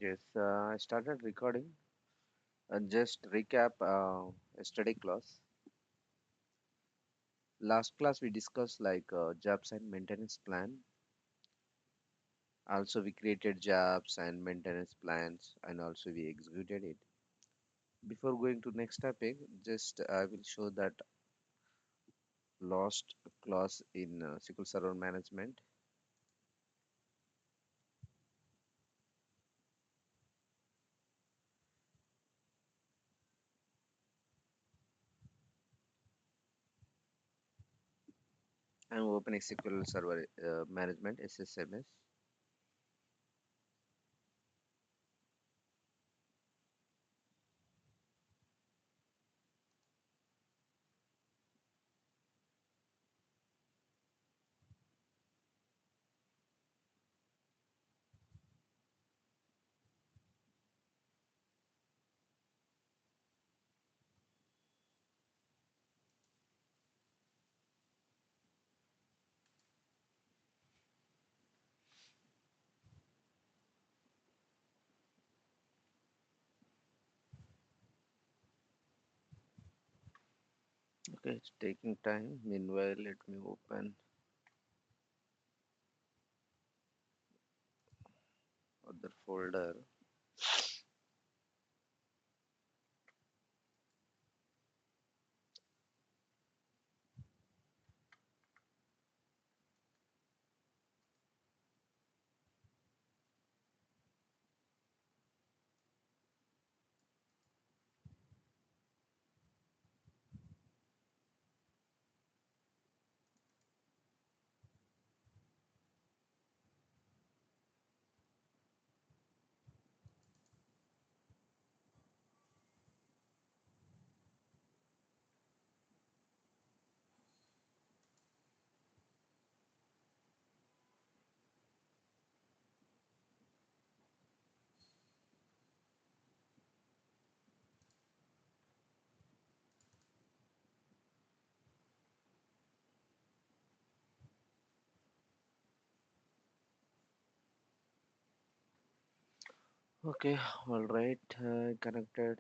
Yes, I started recording. Just recap yesterday class. Last class we discussed like jobs and maintenance plan. Also we created jobs and maintenance plans and also we executed it. Before going to next topic, just I will show that lost class in SQL Server Management. I'm opening SQL Server Management SSMS. Okay, it's taking time. Meanwhile, let me open other folder. Okay, all right. Connected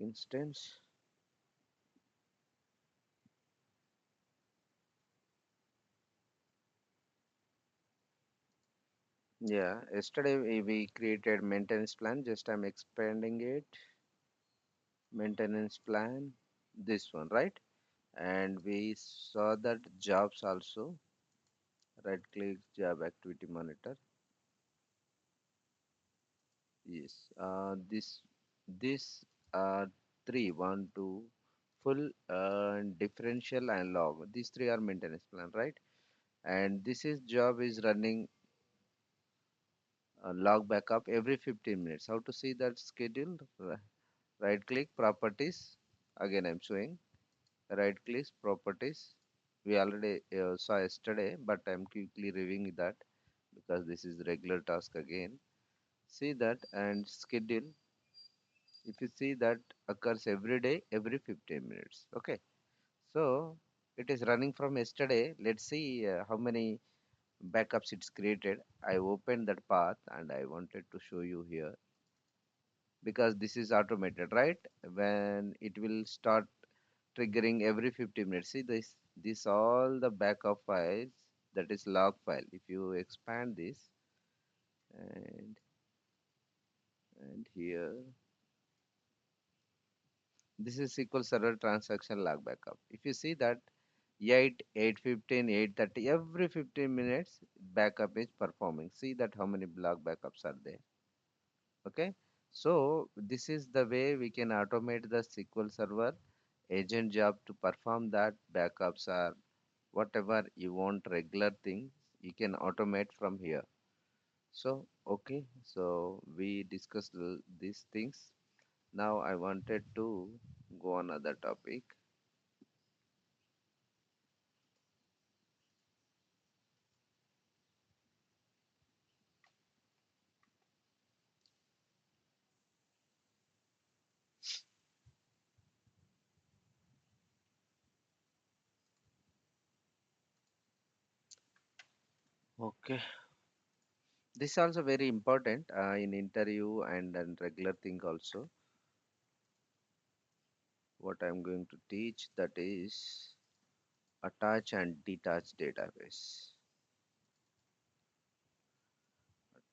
instance. Yeah, yesterday we created maintenance plan. Just I'm expanding it. Maintenance plan. This one, right? And we saw that jobs also. Right click job activity monitor. Yes. This three one two full differential and log. These three are maintenance plan, right? And this is job is running log backup every 15 minutes. How to see that schedule? Right click properties. Again, I'm showing right click properties. We already saw yesterday, but I'm quickly reviewing that because this is regular task again. See that and schedule. If you see that occurs every day, every 15 minutes. Okay. So it is running from yesterday. Let's see how many backups it's created. I opened that path and I wanted to show you here because this is automated, right? When it will start triggering every 50 minutes. See this all the backup files, that is log file. If you expand this and here, this is SQL Server transaction log backup. If you see that 8, 8:15, 8:30, every 15 minutes backup is performing. See that how many log backups are there. Okay. So this is the way we can automate the SQL Server agent job to perform that backups are whatever you want regular things you can automate from here. So okay, so we discussed these things. Now I wanted to go on other topic. Okay, This is also very important in interview and regular thing also. What I'm going to teach, that is attach and detach database.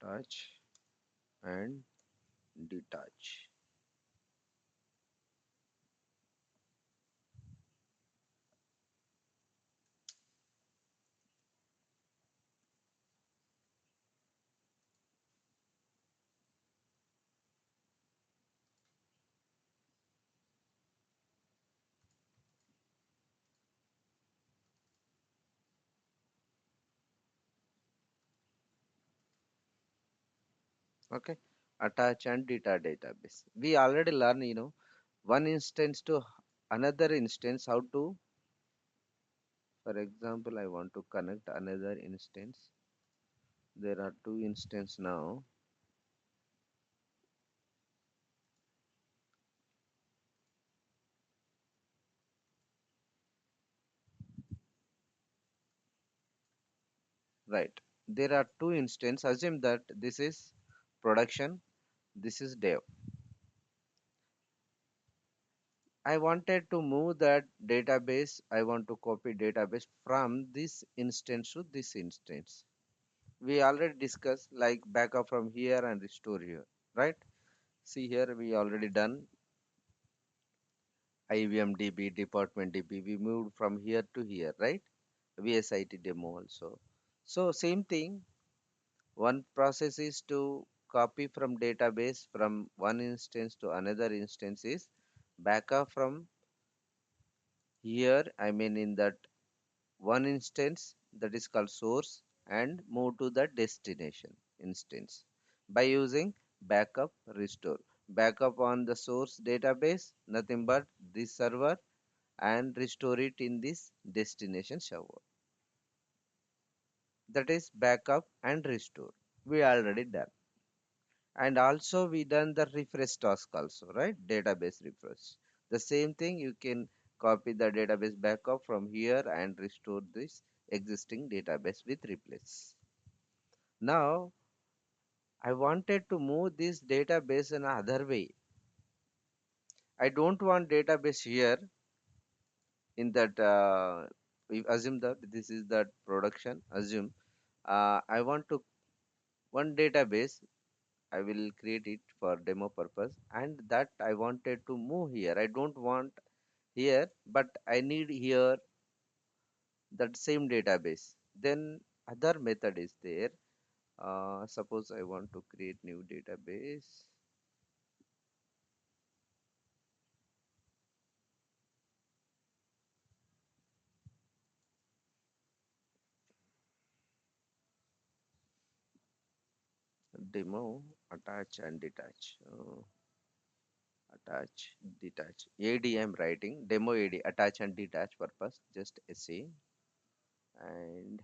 Attach and detach. Okay, attach and detach database. We already learned, one instance to another instance, how to, for example, I want to connect another instance. There are two instances now. Right. There are two instances. Assume that this is production, this is dev. I wanted to move that database. I want to copy database from this instance to this instance. We already discussed like backup from here and restore here, right? See here, we already done IBM DB, department DB. We moved from here to here, right? VSIT demo also. So same thing. One process is to copy from database from one instance to another instance is backup from here. I mean in that one instance that is called source and move to the destination instance by using backup restore. Backup on the source database, nothing but this server, and restore it in this destination server. That is backup and restore. We already done. And also we done the refresh task also, right? Database refresh. The same thing, you can copy the database backup from here and restore this existing database with replace. Now I wanted to move this database in another way. I don't want database here in that we assume that this is that production. Assume I want to one database. I will create it for demo purpose, and that I wanted to move here. I don't want here, but I need here that same database. Then other method is there. Suppose I want to create new database. Demo, attach and detach. Attach, detach. AD I'm writing. Demo AD, attach and detach purpose. Just SA. And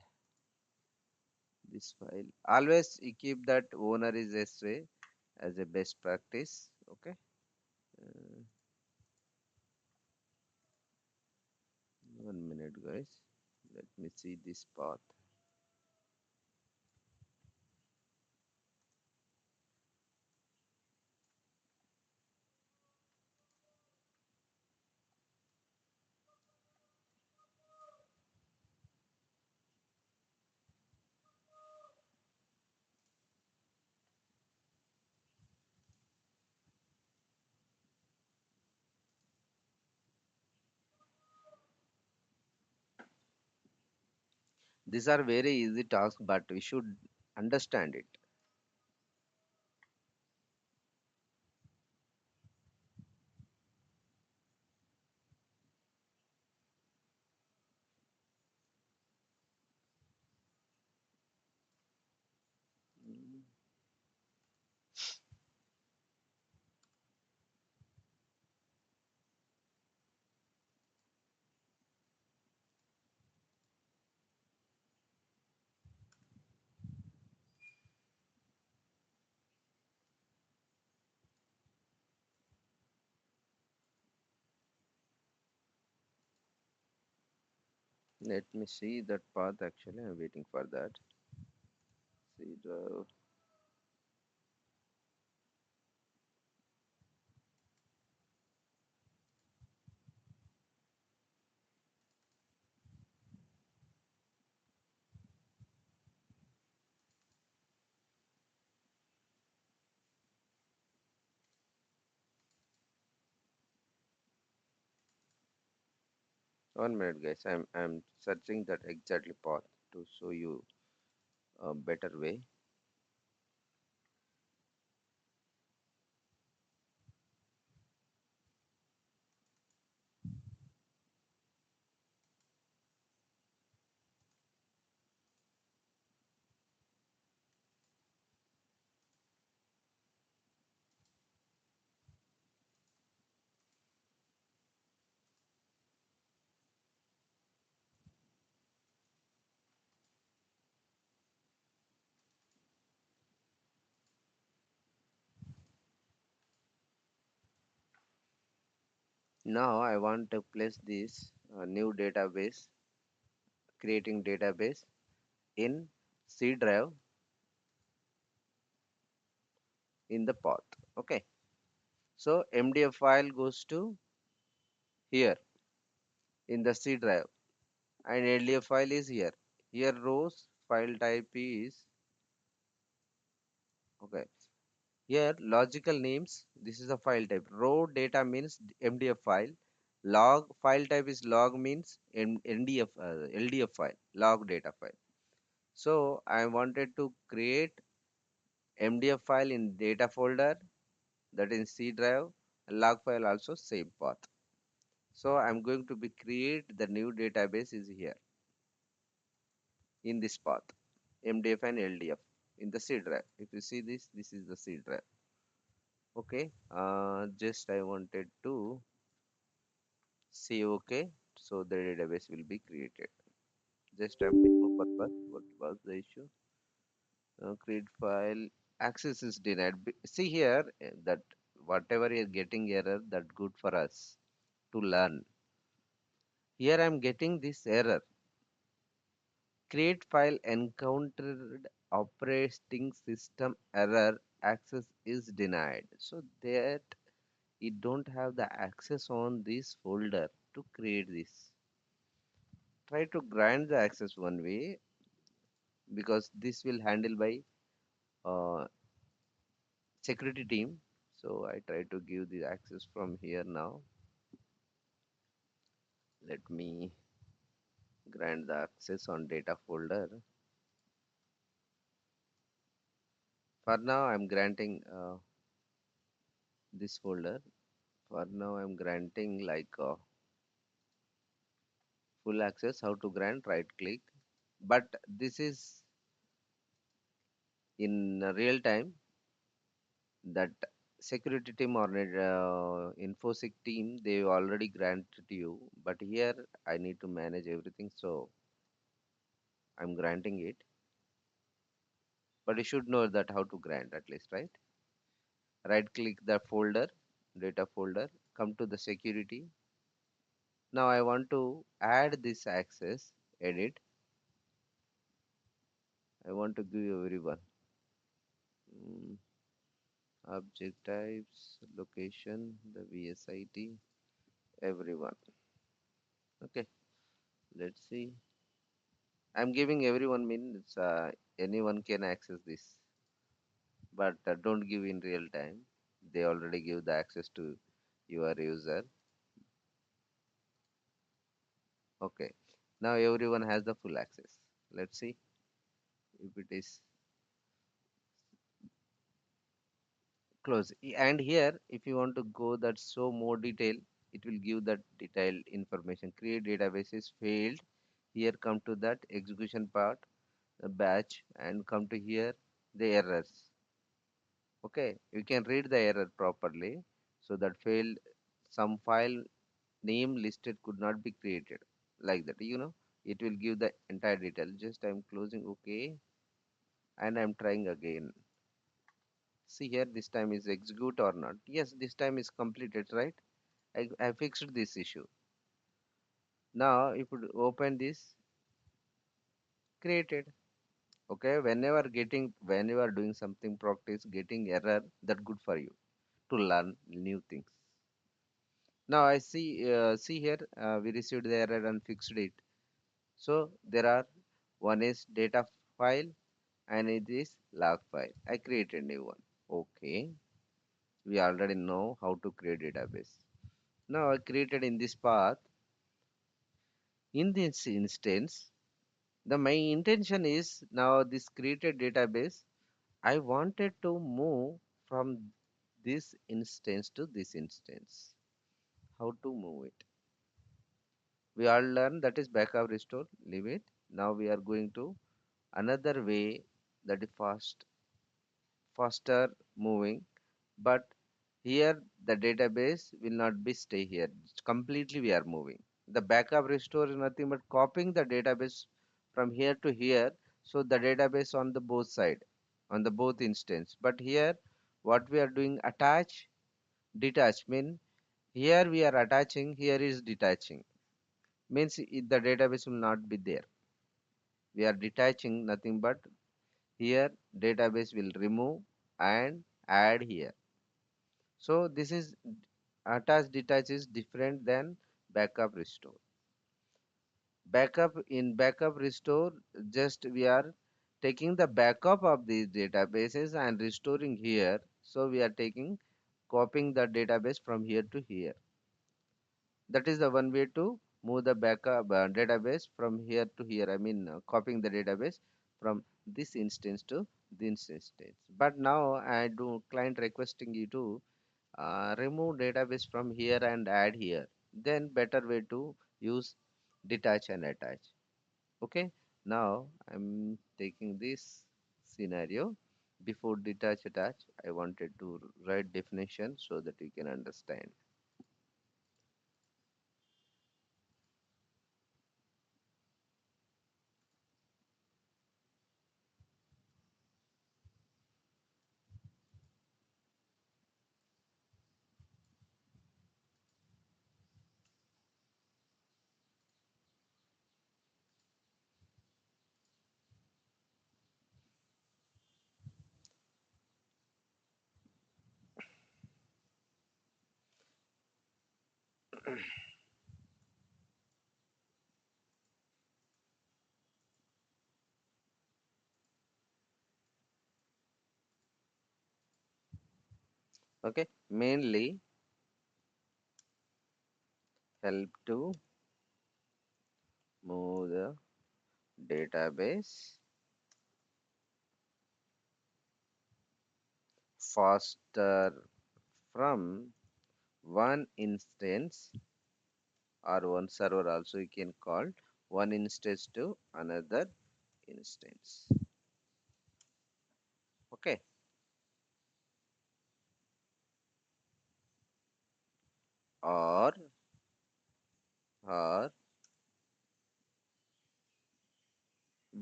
this file. Always you keep that owner is SA as a best practice. Okay. Uh, 1 minute, guys. Let me see this path. These are very easy tasks, but we should understand it. Mm, Let me see that path. Actually, I'm waiting for that. See the. 1 minute, guys. I'm searching that exactly path to show you a better way. Now I want to place this new database, creating database in C drive in the path. Okay. So MDF file goes to here in the C drive and LDF file is here. Here rows file type is okay. Here logical names. This is a file type. Raw data means MDF file. Log file type is log means NDF LDF file. Log data file. So I wanted to create MDF file in data folder that in C drive. Log file also same path. So I'm going to be create the new database is here in this path. MDF and LDF in the C drive. If you see this, this is the C drive. Okay. Just I wanted to say okay. So the database will be created. Just a demo purpose. What was the issue? Create file. Access is denied. See here that whatever you're getting error that good for us to learn. Here I'm getting this error. Create file encountered operating system error. Access is denied. So that you don't have the access on this folder to create this. Try to grant the access one way because this will handle by uh, security team. So I try to give the access from here now. Let me grant the access on data folder. For now I'm granting this folder. For now I'm granting like full access. How to grant? Right click. But this is in real time that security team or infosec team they already granted you, but here I need to manage everything, so I'm granting it. But you should know that how to grant at least, right? Right click the folder, data folder, come to the security. Now I want to add this access, edit. I want to give everyone mm, object types, location, the vsit, everyone. Okay, let's see. I'm giving everyone means anyone can access this, but don't give in real time. They already give the access to your user. Okay. Now everyone has the full access. Let's see if it is close. And here, if you want to go that show more detail, it will give that detailed information. Create databases failed. Here come to that execution part, the batch, and come to here the errors. Okay, you can read the error properly. So that failed some file name listed could not be created like that. It will give the entire detail. Just I'm closing okay and I'm trying again. See here, this time is execute or not. Yes, this time is completed, right? I fixed this issue. Now if you open this, created. Okay, when you are doing something practice getting error, that good for you to learn new things. Now I see here we received the error and fixed it. So there are one is data file and it is log file. I created new one. Okay, we already know how to create database. Now I created in this path In this instance, the my intention is now this created database. I wanted to move from this instance to this instance. How to move it? We all learn that is backup restore. Leave it. Now we are going to another way that is faster moving, but here the database will not be stay here. It's completely we are moving. The backup restore is nothing but copying the database from here to here, so the database on the both side, on the both instance. But here what we are doing, attach, detach, mean here we are attaching, here is detaching, means the database will not be there. We are detaching nothing but here database will remove and add here. So this is attach detach is different than backup restore. Backup, in backup restore, just we are taking the backup of these databases and restoring here. So we are taking copying the database from here to here. That is the one way to move the backup database from here to here. I mean, copying the database from this instance to this instance. But now I do client requesting you to remove database from here and add here. Then better way to use detach and attach. Okay. Now I'm taking this scenario. Before detach attach, I wanted to write definition so that you can understand. Okay, mainly help to move the database faster from one instance or one server, also you can call one instance to another instance. Okay, or or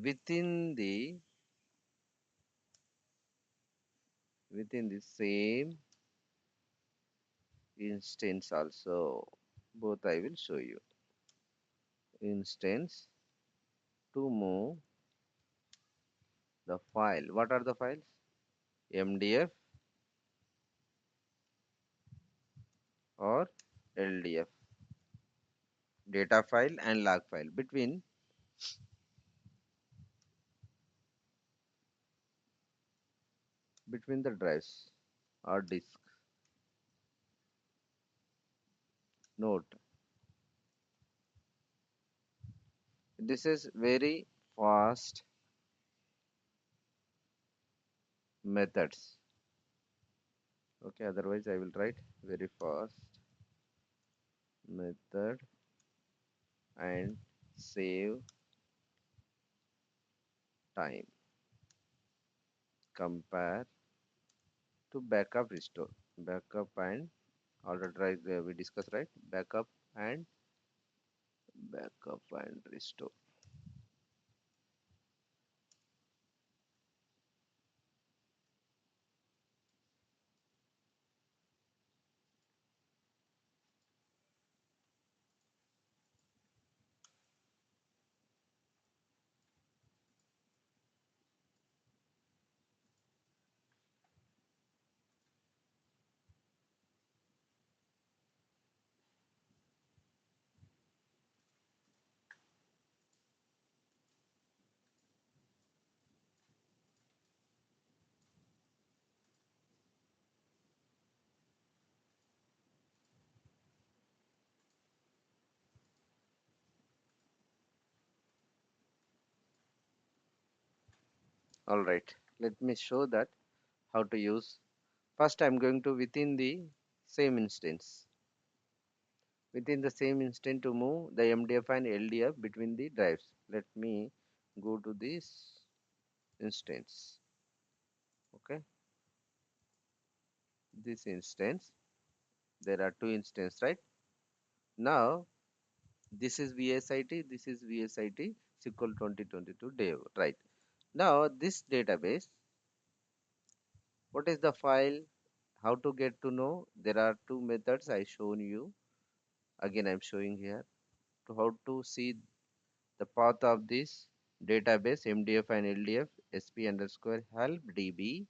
within the same instance also. Both I will show you. Instance to move the file. What are the files? MDF or LDF, data file and log file, between the drives or disk. Note, this is very fast methods. Okay, otherwise I will write very fast method and save time. Compare to backup restore. Backup and order drive we discussed, right? Backup and restore. All right, let me show that how to use. First, I'm going to within the same instance to move the MDF and LDF between the drives. Let me go to this instance. Okay, this instance, there are two instances, right? Now, this is VSIT, this is VSIT SQL 2022 dev, right? Now, this database, what is the file? How to get to know? There are two methods I shown you. Again, I'm showing here to how to see the path of this database MDF and LDF SP underscore help DB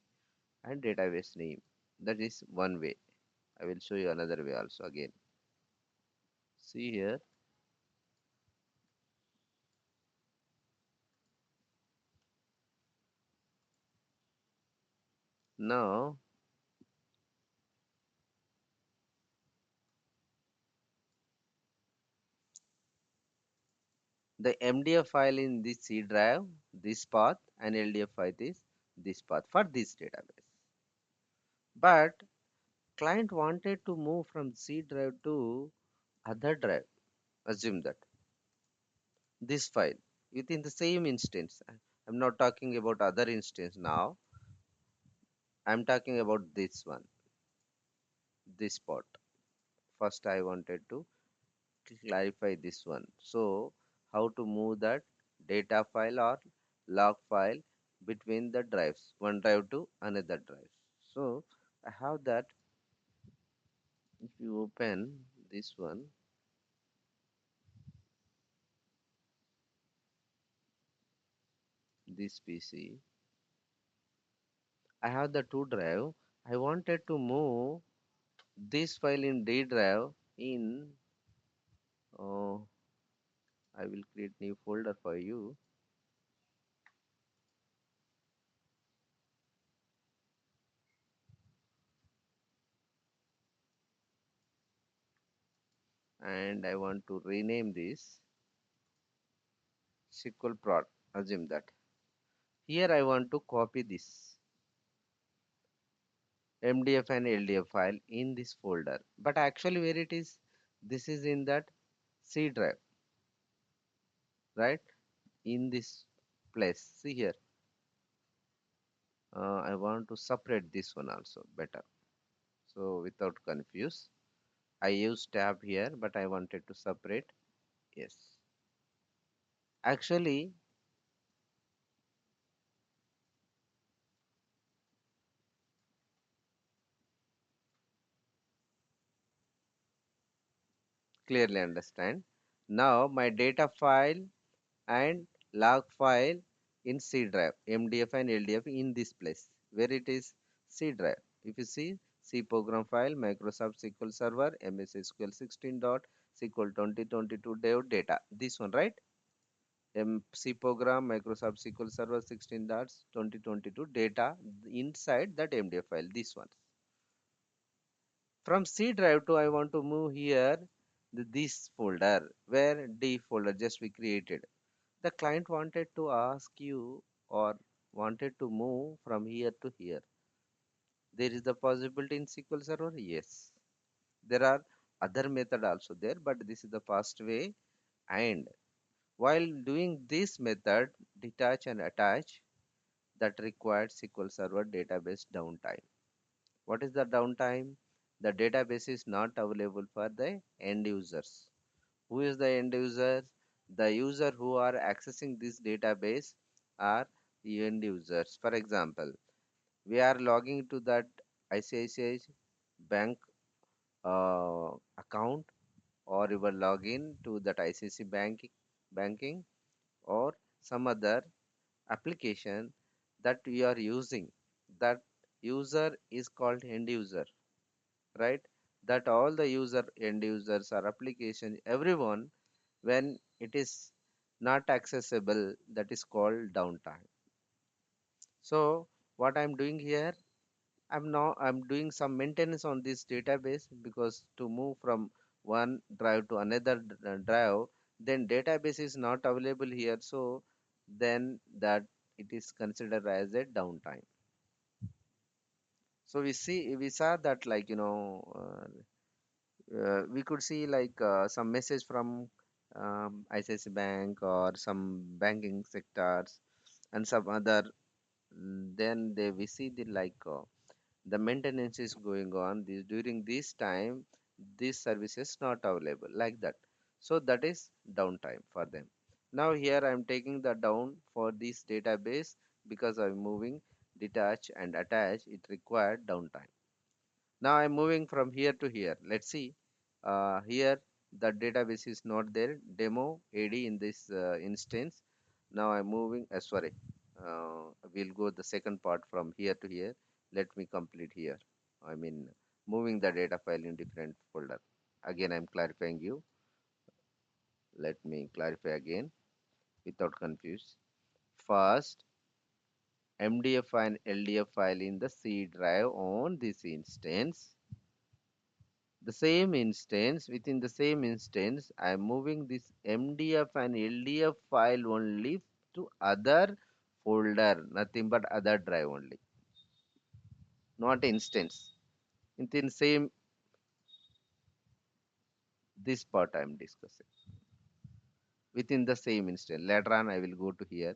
and database name. That is one way. I will show you another way also again. See here. Now the MDF file in this C drive, this path, and LDF file is this path for this database. But client wanted to move from C drive to other drive. Assume that this file within the same instance. I'm not talking about other instance now. I'm talking about this one, this part. First, I wanted to clarify this one. So, how to move that data file or log file between the drives, one drive to another drive. So, I have that. If you open this one, this PC, I have the two drive. I wanted to move this file in D drive in. Uh, I will create new folder for you. And I want to rename this SQL prod. Assume that. Here I want to copy this MDF and LDF file in this folder. But actually where it is, this is in that C drive, right? In this place. See here. I want to separate this one also better. So without confuse, I use tab here, but I wanted to separate. Yes. Actually, clearly understand. Now my data file and log file in C drive, MDF and LDF in this place where it is C drive. If you see C program file, Microsoft SQL Server, MS SQL 16 dot SQL 2022 dev data. This one, right? C program, Microsoft SQL Server 16 dot 2022 data inside that MDF file. This one. From C drive to I want to move here this folder where D folder just we created. The client wanted to ask you or wanted to move from here to here. There is the possibility in SQL Server? Yes. There are other method also there, but this is the fast way. And while doing this method, detach and attach, that required SQL Server database downtime. What is the downtime? The database is not available for the end users. Who is the end user? The user who are accessing this database are the end users. For example, we are logging to that ICICI bank account, or you will log in to that ICICI banking or some other application that we are using. That user is called end user, right? That all the end users or application, everyone, when it is not accessible, that is called downtime. So what I'm doing here, I'm doing some maintenance on this database, because to move from one drive to another drive, then database is not available here. So then that it is considered as a downtime. So we saw that, like, we could see like some message from ICICI Bank or some banking sectors and some other. Then we see the, like, the maintenance is going on during this time, this service is not available, like that. So that is downtime for them. Now here I am taking the down for this database because I'm moving detach and attach, it required downtime. Now I'm moving from here to here. Let's see. Here the database is not there. Demo AD in this instance. Now I'm moving. Sorry. We'll go the second part from here to here. Let me complete here. I mean, moving the data file in different folder. Again, I'm clarifying you. Let me clarify again without confuse. First, MDF and LDF file in the C drive on this instance. The same instance, within the same instance, I am moving this MDF and LDF file only to other folder, nothing but other drive only, not instance. Within same, this part I am discussing. Within the same instance. Later on, I will go to here.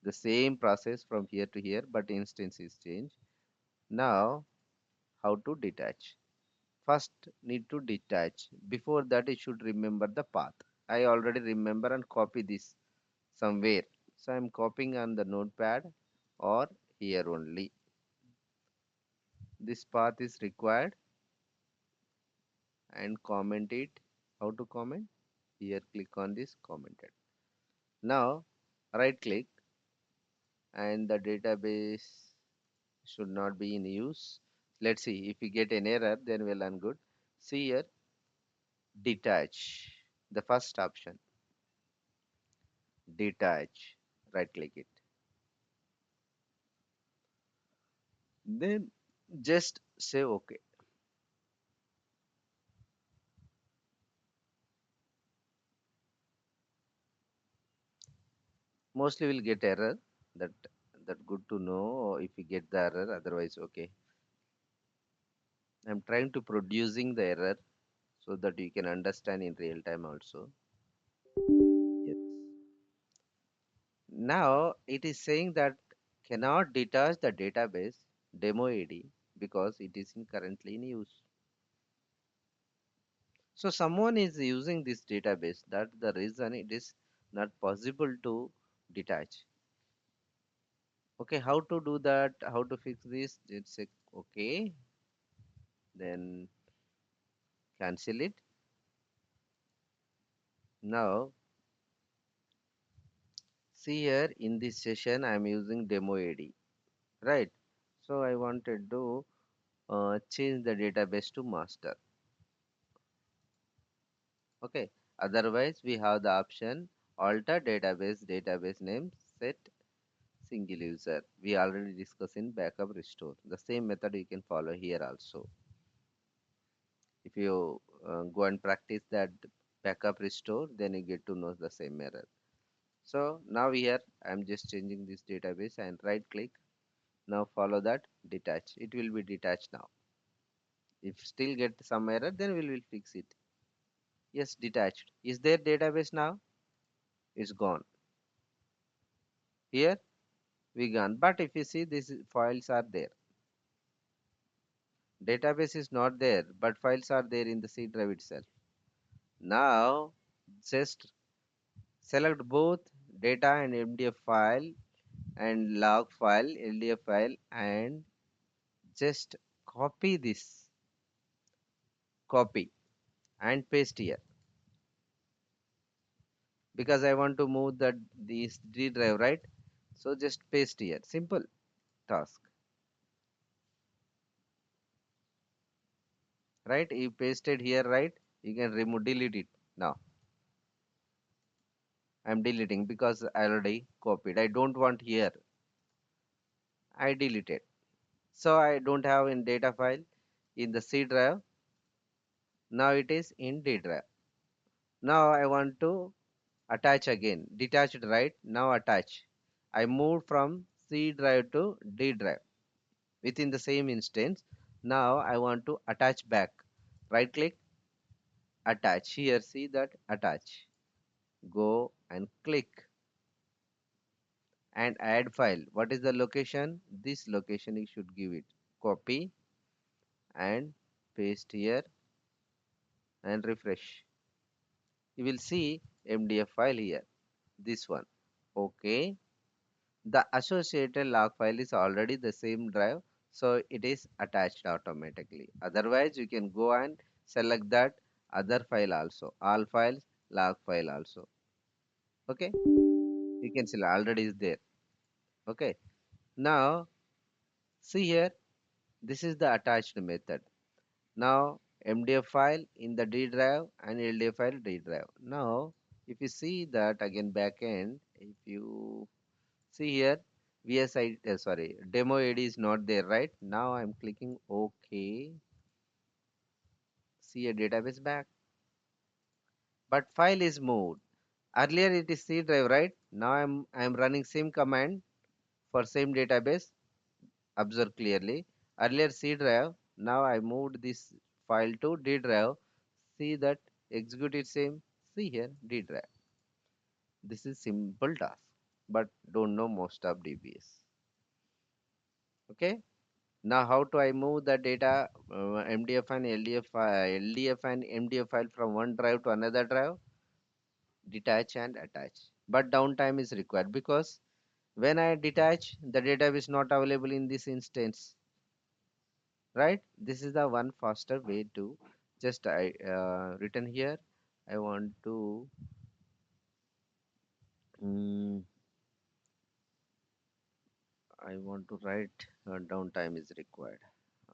The same process from here to here, but instance is changed. Now, how to detach? First, need to detach. Before that, you should remember the path. I already remember and copy this somewhere. So I'm copying on the notepad or here only. This path is required and comment it. How to comment? Here click on this commented. Now right click and the database should not be in use. Let's see if we get an error, then well and good. See here, detach. The first option, detach. Right click it. Then just say OK. Mostly will get error. that that good to know if we get the error, otherwise okay. I'm trying to producing the error so that you can understand in real time also. Yes. Now it is saying that cannot detach the database demo id because it is currently in use. So someone is using this database, that the reason it is not possible to detach. Okay, how to do that, how to fix this? It's say okay, then cancel it. Now see here in this session I am using demo AD, right? So I wanted to change the database to master. Okay. Otherwise we have the option alter database name, set single user. We already discussed in backup restore. The same method you can follow here also. If you go and practice that backup restore, then you get to know the same error. So now here I am just changing this database and right click. Now follow that, detach. It will be detached now. If still get some error, then we will fix it. Yes, detached. Is there database now? It's gone. Here we gone. But if you see, these files are there. Database is not there, but files are there in the C drive itself. Now just select both data and MDF file and log file, LDF file, and just copy this, copy and paste here. Because I want to move that this D drive, right? So just paste here. Simple task, right? You pasted here, right? You can remove, delete it. Now I'm deleting because I already copied. I don't want here. I deleted. So I don't have in data file in the C drive. Now it is in D drive. Now I want to attach again. Detached, right? Now attach. I moved from C drive to D drive within the same instance. Now I want to attach back. Right click, attach. Here see that attach. Go and click and add file. What is the location? This location you should give it. Copy and paste here and refresh. You will see MDF file here. This one. Okay. The associated log file is already the same drive, so it is attached automatically. Otherwise, you can go and select that other file also. All files, log file also. Okay. You can select already is there. Okay. Now see here. This is the attached method. Now MDF file in the D drive and LDF file D drive. Now if you see that again backend, if you see here VSI sorry demo ID is not there, right? Now I'm clicking OK. See a database back, but file is moved. Earlier it is C drive, right? Now I'm running same command for same database. Observe clearly. Earlier C drive. Now I moved this file to D drive. See that execute it same. See here D drive. This is simple task, but don't know most of DBS. Okay. Now how to I move the data MDF and LDF and MDF file from one drive to another drive? Detach and attach. But downtime is required because when I detach, the data is not available in this instance, right? This is the one faster way to just I written here. I want to mm, I want to write downtime is required.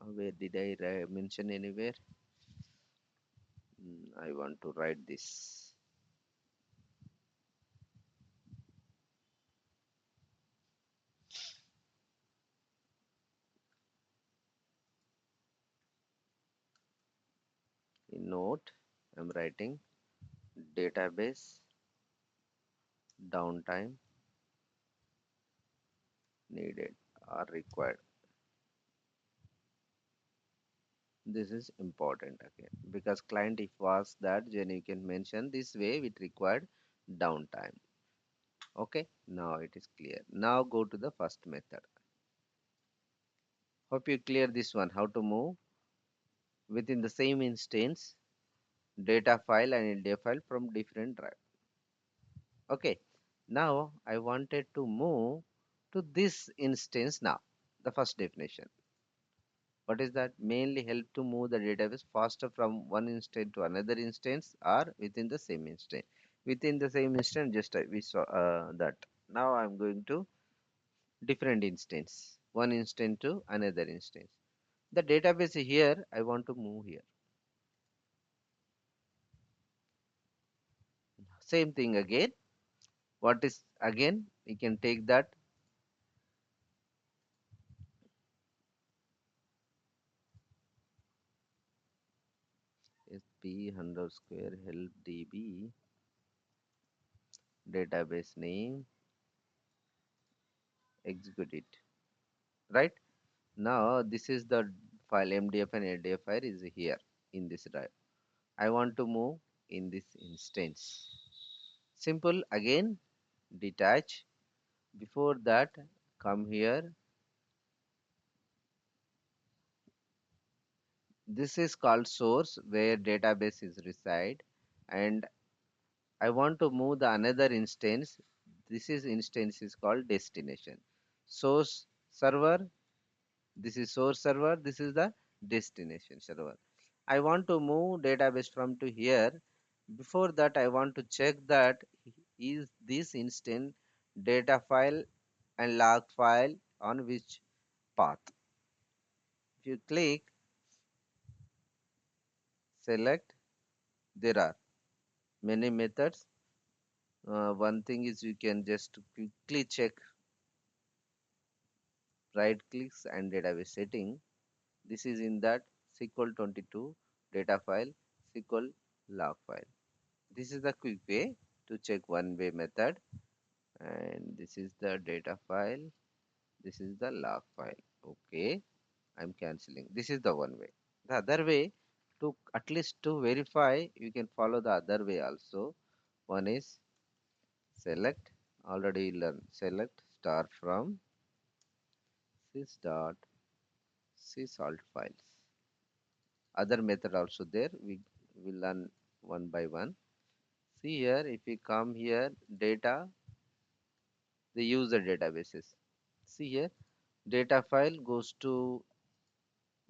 Where did I mention anywhere? I want to write this in note. I'm writing database downtime needed or required. This is important again because client if asks that then you can mention this way it required downtime. Okay, now it is clear. Now go to the first method. Hope you clear this one. How to move within the same instance data file and LDF file from different drive. Okay, now I wanted to move to this instance now. The first definition. What is that? Mainly help to move the database faster from one instance to another instance or within the same instance. Within the same instance, just we saw that. Now I'm going to different instance, one instance to another instance. The database here, I want to move here. Same thing again. What is again? You can take that sp underscore help db database name, execute it. Right? Now this is the file MDF and LDF file is here in this drive. I want to move in this instance. Simple again detach. Before that come here. This is called source where database is reside and I want to move the another instance. This is instance is called destination. Source server. This is source server. This is the destination server. I want to move database from to here. Before that, I want to check that is this instance data file and log file on which path. If you click select, there are many methods. One thing is you can just quickly check right clicks and database setting. This is in that SQL 22 data file, SQL log file. This is the quick way to check one way method and this is the data file, this is the log file. Okay, I'm canceling. This is the one way. The other way, to at least to verify, you can follow the other way also. One is select, already learn, select star from sys dot sysalt files. Other method also there, we will learn one by one. See here, if we come here, data, the user databases. See here, data file goes to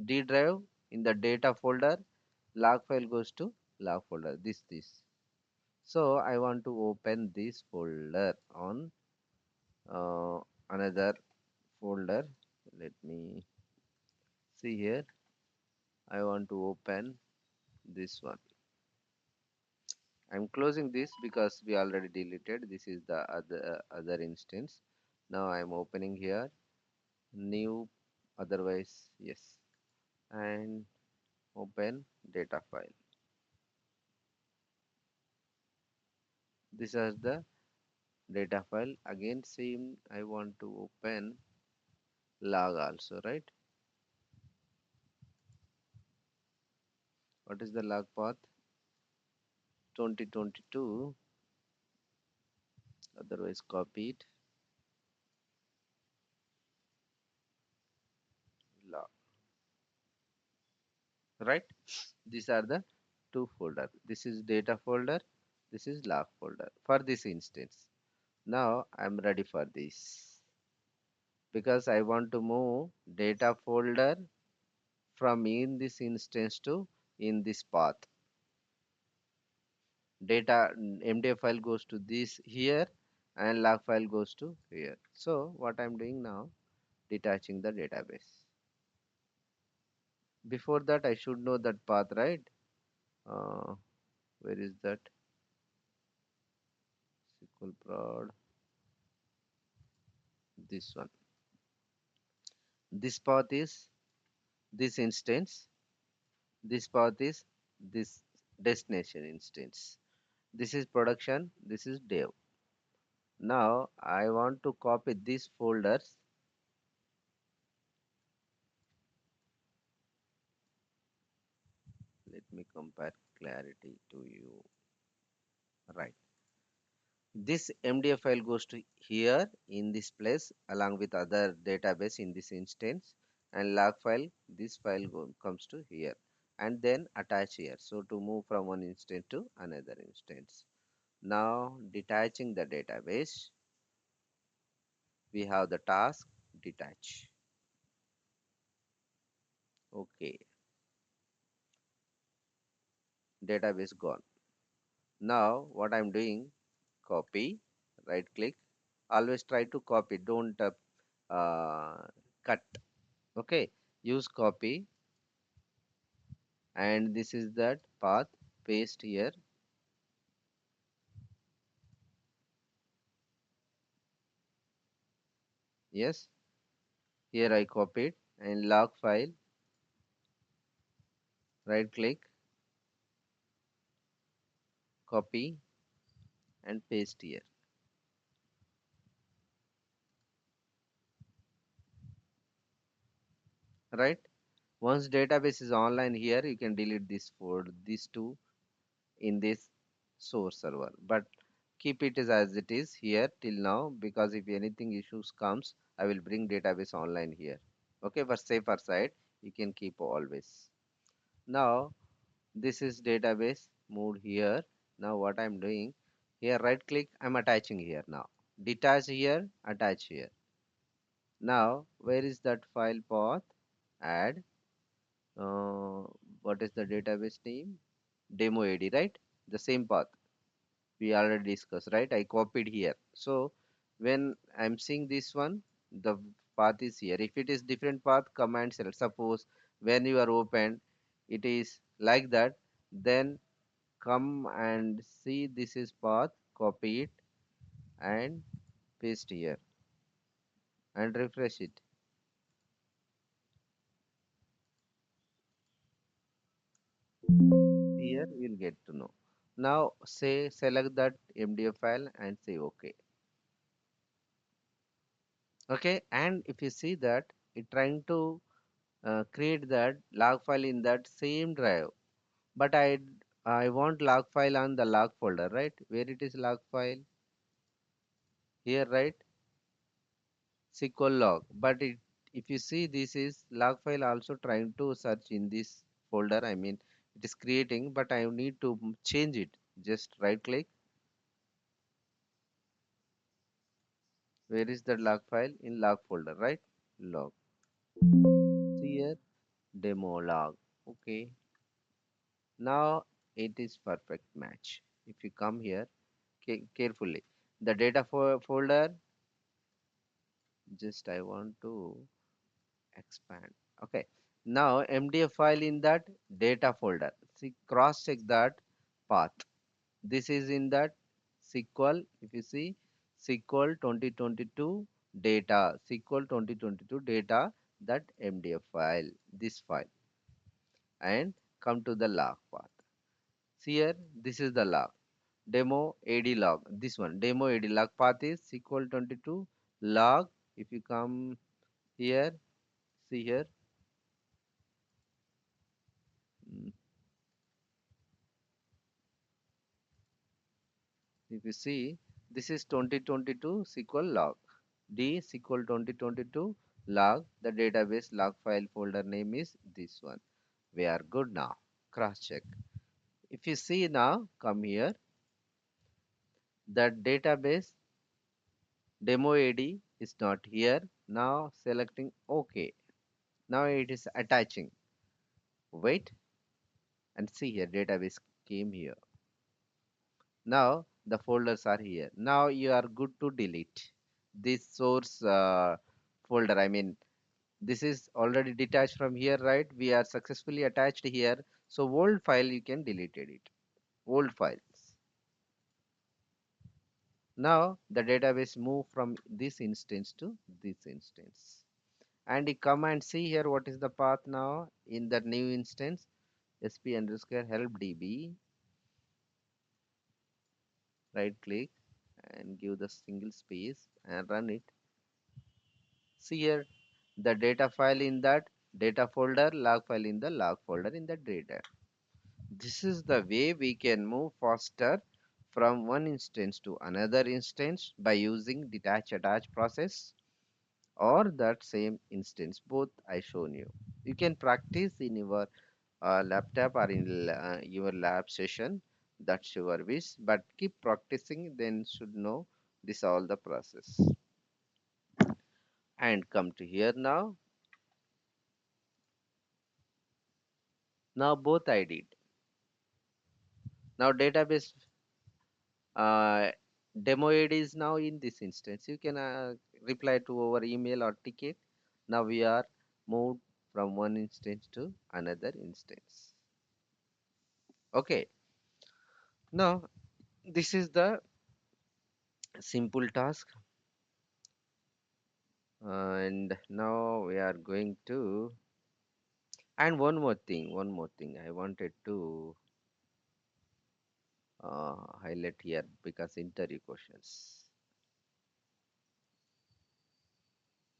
D drive in the data folder, log file goes to log folder. This. So I want to open this folder on uh, another folder. Let me see here. I want to open this one. I'm closing this because we already deleted. This is the other instance. Now I'm opening here new, otherwise yes, and open data file. This is the data file. Again same, I want to open log also, right? What is the log path? 2022, otherwise copy it, log, right? These are the two folder. This is data folder, this is log folder for this instance. Now I'm ready for this because I want to move data folder from in this instance to in this path. Data MDF file goes to this here and log file goes to here. So what I'm doing now, detaching the database. Before that I should know that path, right? uh, where is that? SQL prod, this one. This path is this instance, this path is this destination instance. This is production, this is dev. Now I want to copy these folders. Let me compare clarity to you. Right. This MDF file goes to here in this place along with other database in this instance, and log file, this file comes to here and then attach here. So to move from one instance to another instance. Now detaching the database, we have the task detach. Okay, database gone. Now what I'm doing, copy, right click, always try to copy, don't cut. Okay, use copy, and this is that path, paste here. Yes, here I copied, and log file, right click, copy and paste here, right? Once database is online here, you can delete this for these two in this source server, but keep it as it is here till now, because if anything issues comes, I will bring database online here. Okay, for safer side, you can keep always. Now this is database moved here. Now what I'm doing here, right click, I'm attaching here. Now detach here, attach here. Now where is that file path? Add, uh, what is the database name? Demo id, right? The same path we already discussed, right? I copied here. So when I'm seeing this one, the path is here. If it is different path, command select. Suppose when you are open, it is like that, then come and see this is path, copy it and paste here and refresh it. Here you'll get to know. Now say select that MDF file and say OK. Okay, and if you see that it trying to create that log file in that same drive, but I want log file on the log folder, right? Where it is log file here, right? SQL log, but if you see this is log file also trying to search in this folder. I mean, it is creating, but I need to change it. Just right click. Where is the log file? In log folder, right? Log. See here, demo log. Okay, now it is perfect match. If you come here carefully, the data folder, just I want to expand. Okay, now MDF file in that data folder. See, cross check that path. This is in that SQL. If you see SQL 2022 data, SQL 2022 data, that MDF file, this file, and come to the log path. See here, this is the log. Demo AD log. This one, demo AD log path is SQL 22 log. If you come here, see here. mm, If you see, this is 2022 SQL log. D SQL 2022 log. The database log file folder name is this one. We are good now. Cross check. If you see now, come here. The database demo AD is not here. Now selecting OK. Now it is attaching. Wait and see here. Database came here. Now the folders are here. Now you are good to delete this source folder. I mean, this is already detached from here, right? We are successfully attached here. So old file you can delete it. Old files. Now the database move from this instance to this instance. And you come and see here what is the path now in the new instance. sp underscore help db. Right click and give the single space and run it. See here the data file in that data folder, log file in the log folder in the data. This is the way we can move faster from one instance to another instance by using detach attach process or that same instance. Both I shown you. You can practice in your laptop or in your lab session. That's your wish, but keep practicing, then should know this all the process. And come to here now. Now both I did. Now database uh, demo ID is now in this instance. You can reply to our email or ticket. Now we are moved from one instance to another instance. Okay. Now this is the simple task, and now we are going to. And one more thing I wanted to highlight here because interview questions.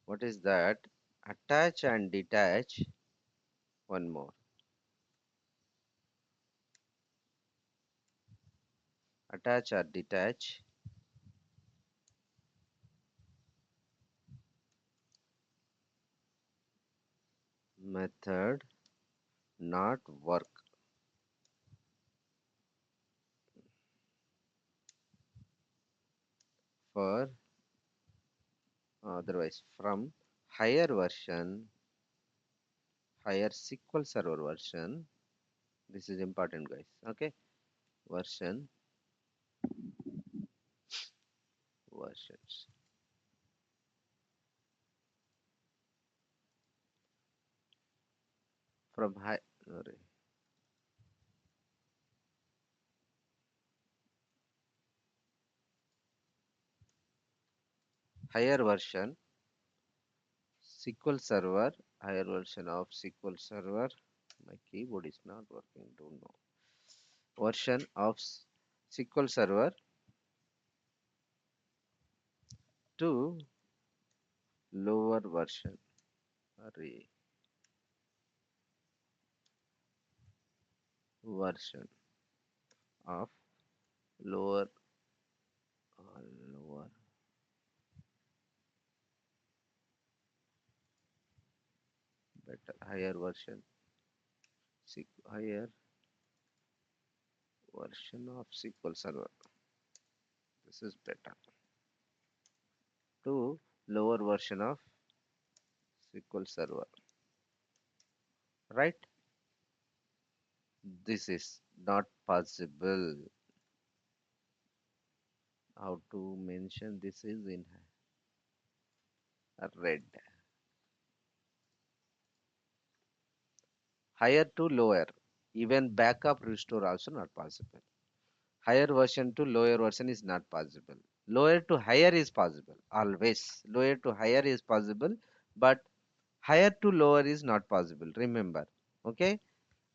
What is that? Attach and detach. One more. Attach or detach method not work for otherwise from higher version, higher SQL Server version. This is important, guys. Okay, version versions from sorry, higher version SQL Server, higher version of SQL Server. My keyboard is not working. Don't know. Version of SQL Server to lower version, array version of lower lower better higher version higher version of SQL Server. This is better to lower version of SQL Server, right? This is not possible. How to mention this is in red. Higher to lower, even backup restore also not possible. Higher version to lower version is not possible. Lower to higher is possible, always. Lower to higher is possible, but higher to lower is not possible. Remember, okay?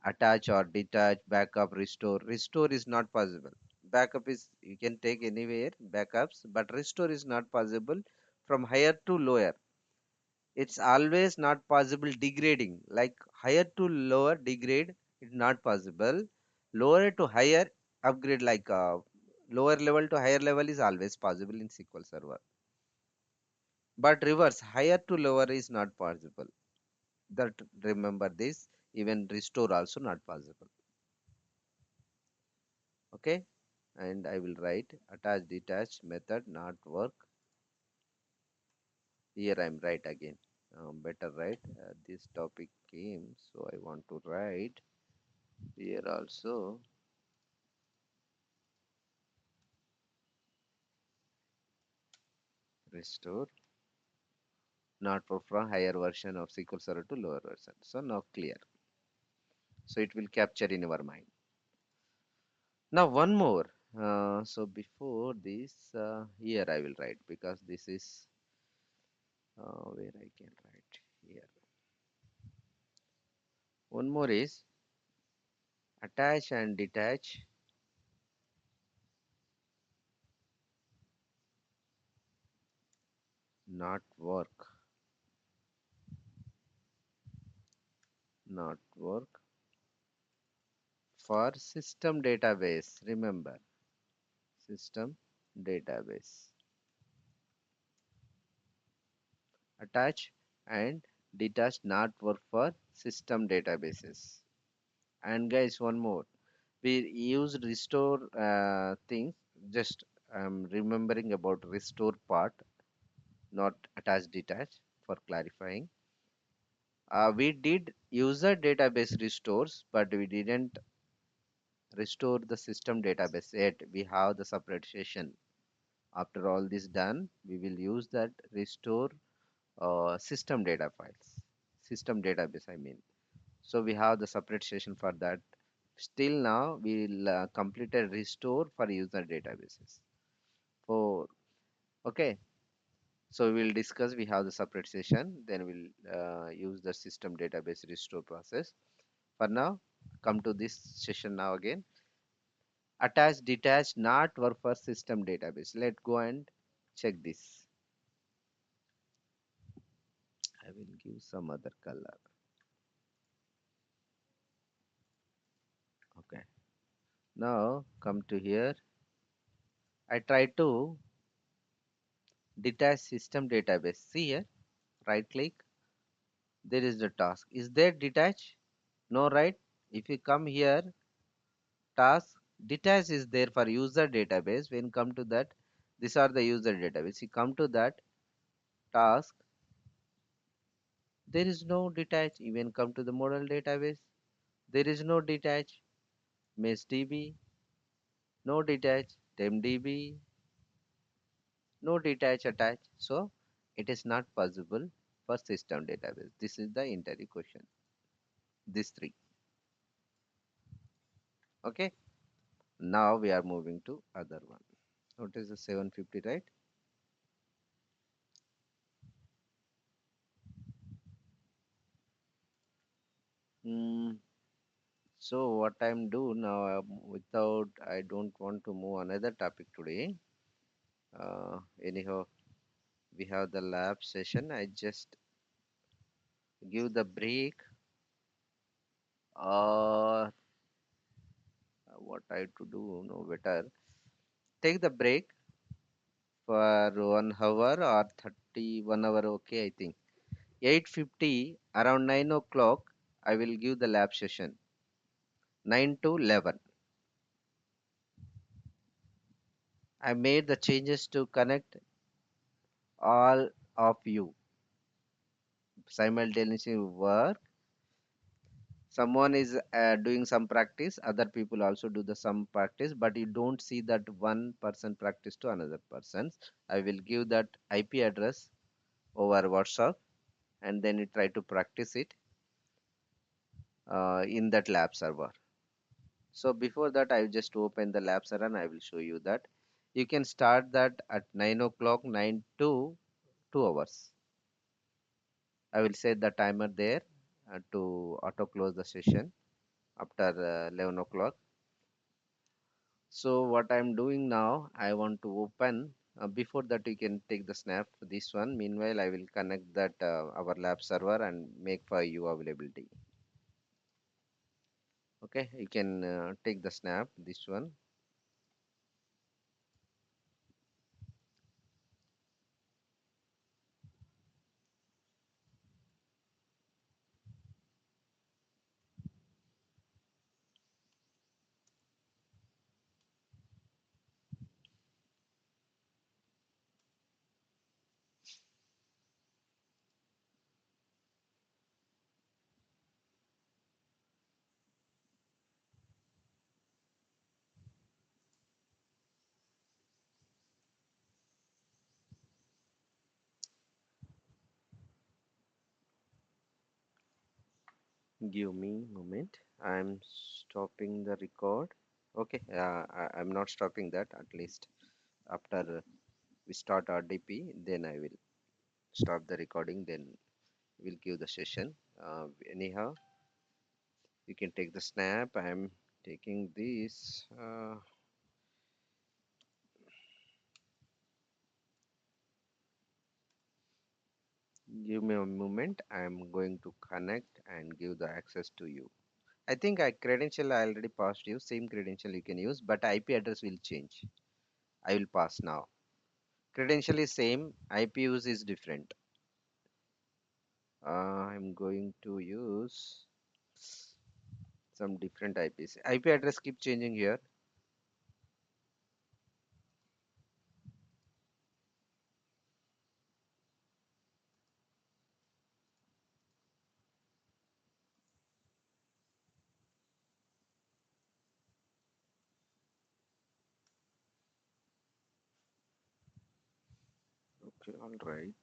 Attach or detach, backup, restore. Restore is not possible. Backup is you can take anywhere backups, but restore is not possible from higher to lower. It's always not possible degrading. Like higher to lower degrade is not possible. Lower to higher upgrade like lower level to higher level is always possible in SQL Server. But reverse higher to lower is not possible. That remember this. Even restore also not possible. Okay, and I will write attach detach method not work. Here I am right again. Better write this topic came, so I want to write here also restore not for from higher version of SQL Server to lower version. So now clear. So it will capture in our mind. Now one more. So before this, here I will write because this is where I can write here. One more is attach and detach not work, not work for system database. Remember, system database. Attach and detach not work for system databases. And guys, one more. We use restore things. Just remembering about restore part, not attach detach for clarifying. We did user database restores, but we didn't restore the system database yet. We have the separate session. After all this done, we will use that restore system data files, system database, I mean. So we have the separate session for that. Still now we will complete a restore for user databases. For okay, so we will discuss. We have the separate session. Then we'll use the system database restore process. For now, come to this session now again. Attach, detach, not work for system database. Let's go and check this. I will give some other color. Okay. Now come to here. I try to detach system database. See here, right click. There is the task. Is there detach? No, right? If you come here, task detach is there for user database. When come to that, these are the user database. You come to that task, there is no detach. Even come to the model database, there is no detach. Mesh DB, no detach. TempDB, no detach attach. So it is not possible for system database. This is the interview question. These three. Okay. Now we are moving to other one. What is the 750, right? Mm, so what I'm do now, without I don't want to move another topic today. Anyhow, we have the lab session. I just give the break, or what I to do, no better. Take the break for 1 hour or 31 hour, okay, I think. 8:50, around 9 o'clock, I will give the lab session. 9 to 11. I made the changes to connect all of you simultaneously work. Someone is doing some practice, other people also do the some practice, but you don't see that one person practice to another person. I will give that IP address over WhatsApp, and then you try to practice it in that lab server. So before that, I will just open the lab server and I will show you that. You can start that at 9 o'clock, 9 to 2 hours. I will set the timer there to auto close the session after 11 o'clock. So what I'm doing now, I want to open. Before that, you can take the snap this one. Meanwhile, I will connect that our lab server and make for you availability. Okay, you can take the snap this one. Give me a moment. I'm stopping the record. Okay, I'm not stopping that. At least after we start RDP, then I will stop the recording. Then we'll give the session. Anyhow, you can take the snap. I'm taking this. Give me a moment. I'm going to connect and give the access to you. I think I credential I already passed you. Same credential you can use, but IP address will change. I will pass now. Credential is same. IP use is different. I'm going to use some different IPs. IP address keep changing here. Okay, all right.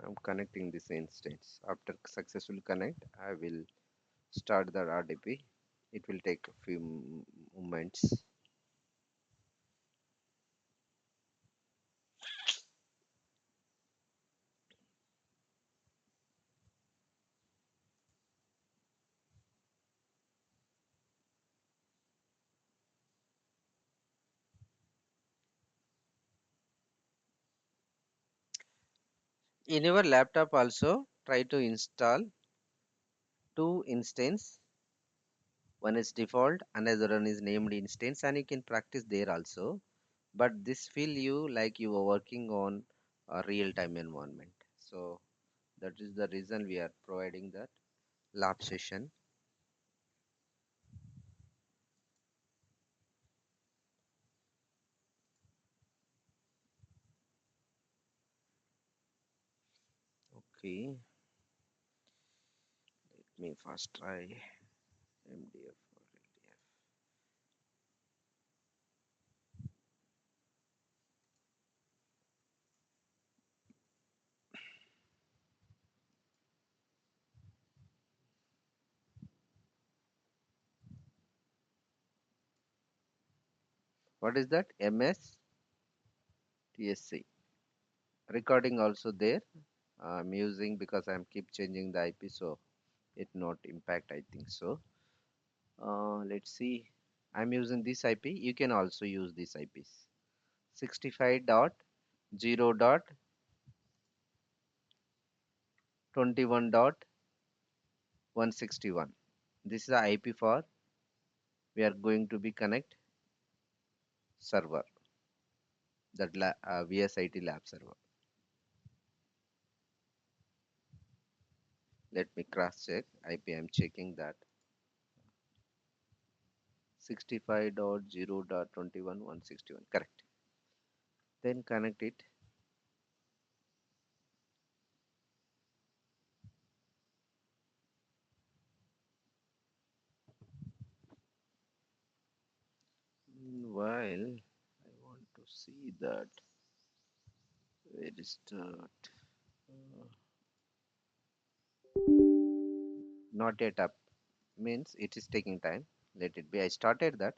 I'm connecting this instance. After successful connect, I will start the RDP. It will take a few moments. In your laptop also, try to install two instance. One is default, another one is named instance, and you can practice there also. But this feel you like you are working on a real-time environment. So that is the reason we are providing that lab session. Okay, let me first try MDF or LDF. What is that? MS TSC. Recording also there. I'm using because I'm keep changing the IP, so it not impact. I think so. Let's see. I'm using this IP. You can also use this IPs. 65.0.21.161. This is the IP for we are going to be connect server, that VSIT lab server. Let me cross check IP. I'm checking that 65.0.21.161. Correct. Then connect it. Meanwhile, I want to see that where is that? Uh, Not yet up. Means it is taking time. Let it be. I started that,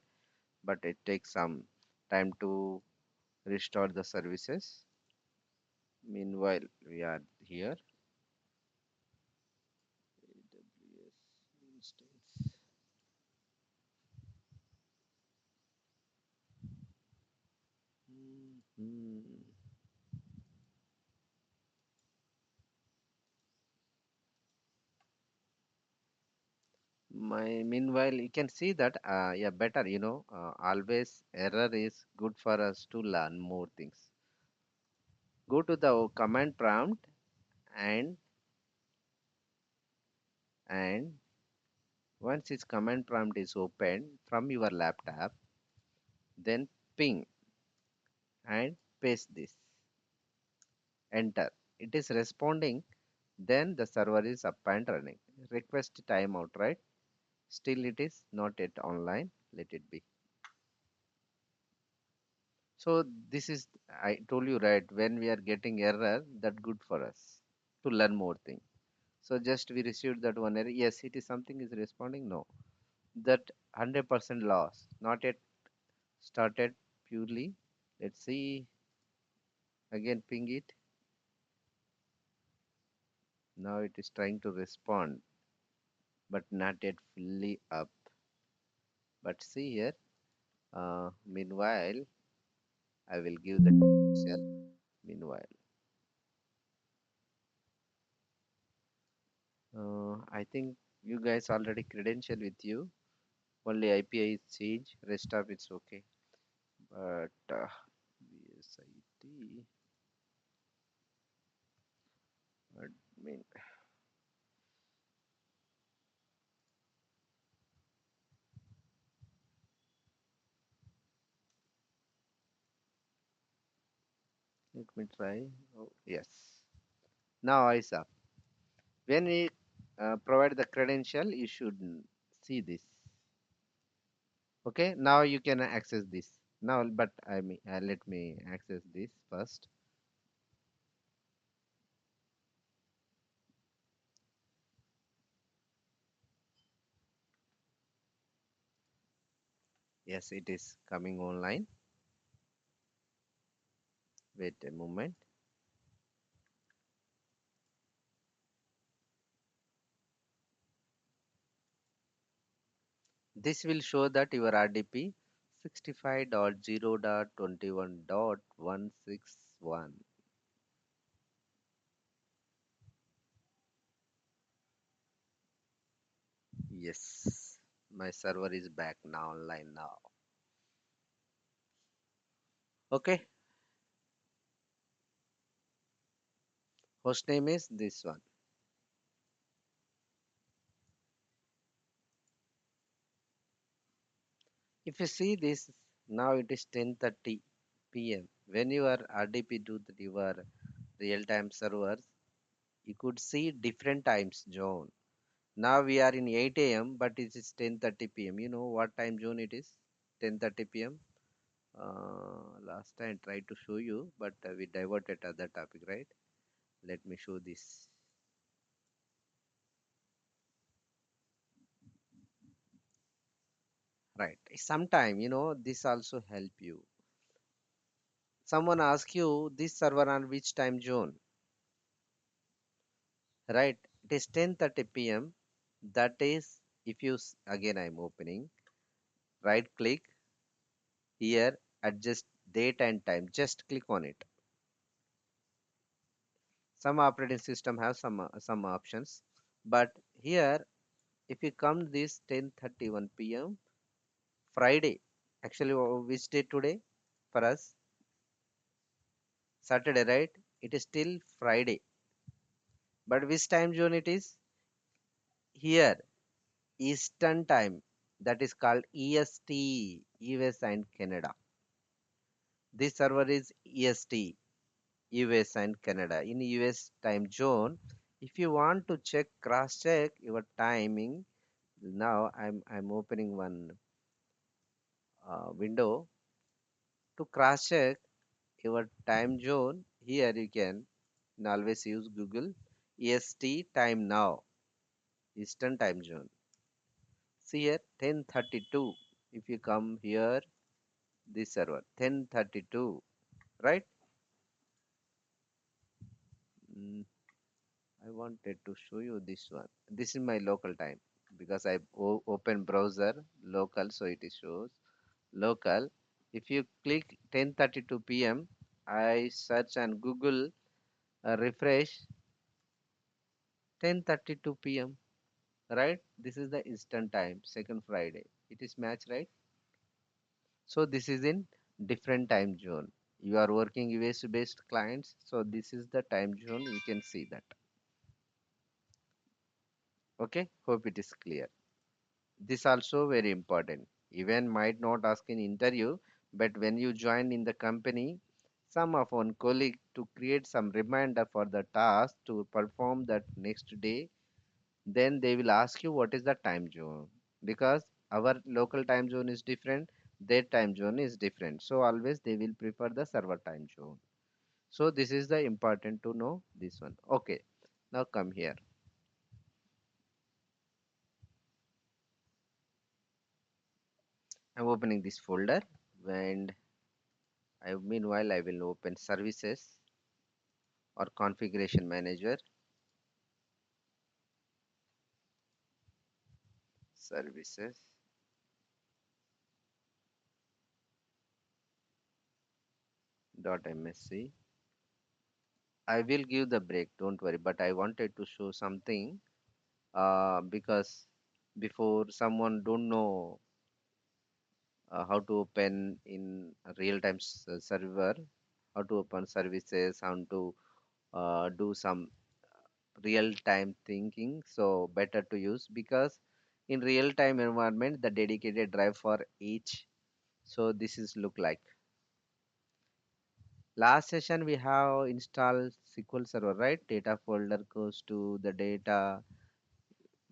but it takes some time to restore the services. Meanwhile, we are here. AWS instance. Mhm. My meanwhile, you can see that yeah, better. Always error is good for us to learn more things. Go to the command prompt and and once its command prompt is opened from your laptop, then ping and paste this. Enter. It is responding. Then the server is up and running. Request timeout, right? Still it is not yet online. Let it be. So this is, I told you right, when we are getting error, that good for us to learn more thing. So just we received that one error. Yes, it is something is responding. No, that 100% loss. Not yet started purely. Let's see again. Ping it. Now it is trying to respond, but not yet fully up. But see here. Meanwhile, I will give the credential. Meanwhile, I think you guys already credential with you. Only IPI is change. Rest of it's okay. But VSIT admin. Let me try. Oh, yes. Now I saw. When we provide the credential, you should see this. Okay. Now you can access this. Now, but I mean, let me access this first. Yes, it is coming online. Wait a moment. This will show that your RDP 65.0.21.161. Yes, my server is back now online now. Okay, host name is this one. If you see this, now it is 10:30 p.m. When your RDP do your real-time servers, you could see different times zone. Now we are in 8 a.m. but it is 10:30 p.m. You know what time zone it is? 10:30 p.m. Last time I tried to show you, but we diverted other topic, right? Let me show this. Right. Sometime, this also help you. Someone ask you this server on which time zone, right? It is 10:30 p.m. That is If you again I'm opening, right click here, adjust date and time, just click on it. Some operating system have some options, but here if you come this 10:31 p.m. Friday, actually which day today for us? Saturday, right? It is still Friday, but which time zone it is? Here, Eastern time, that is called EST, US and Canada. This server is EST, US and Canada. In US time zone, if you want to cross check your timing, now I'm opening one window to cross check your time zone. Here you can always use Google EST time now, Eastern time zone. See here 10:32. If you come here, this server 10:32, right? Mm, I wanted to show you this one. This is my local time because I open browser local, so it is shows local. If you click 10:32 p.m., I search and Google refresh 10:32 p.m. Right? This is the Eastern time, second Friday. It is match, right? So this is in different time zone. You are working US based clients, so this is the time zone. You can see that. Okay, hope it is clear. This also very important. Even might not ask in interview, but when you join in the company, some of one colleague to create some reminder for the task to perform that next day, then they will ask you what is the time zone, because our local time zone is different, their time zone is different. So always they will prefer the server time zone. So this is the important to know this one. Okay, now come here. I'm opening this folder, and meanwhile I will open services or configuration manager, services .msc. I will give the break, don't worry, but I wanted to show something because before someone don't know how to open in real-time server, how to open services, how to do some real-time thinking. So better to use, because in real-time environment, the dedicated drive for each. So this is look like. Last session we have installed SQL Server, right? Data folder goes to the data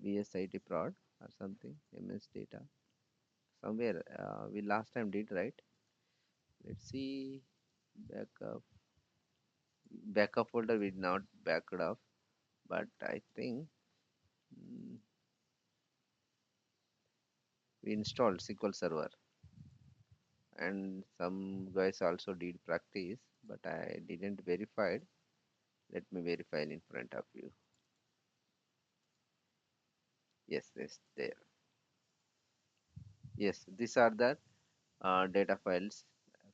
VSIT prod or something, MS data. Somewhere we last time did, right? Let's see. Backup. Backup folder we did not back it up, but I think mm, we installed SQL Server, and some guys also did practice, but I didn't verify. Let me verify in front of you. Yes, yes, there. Yes, these are the data files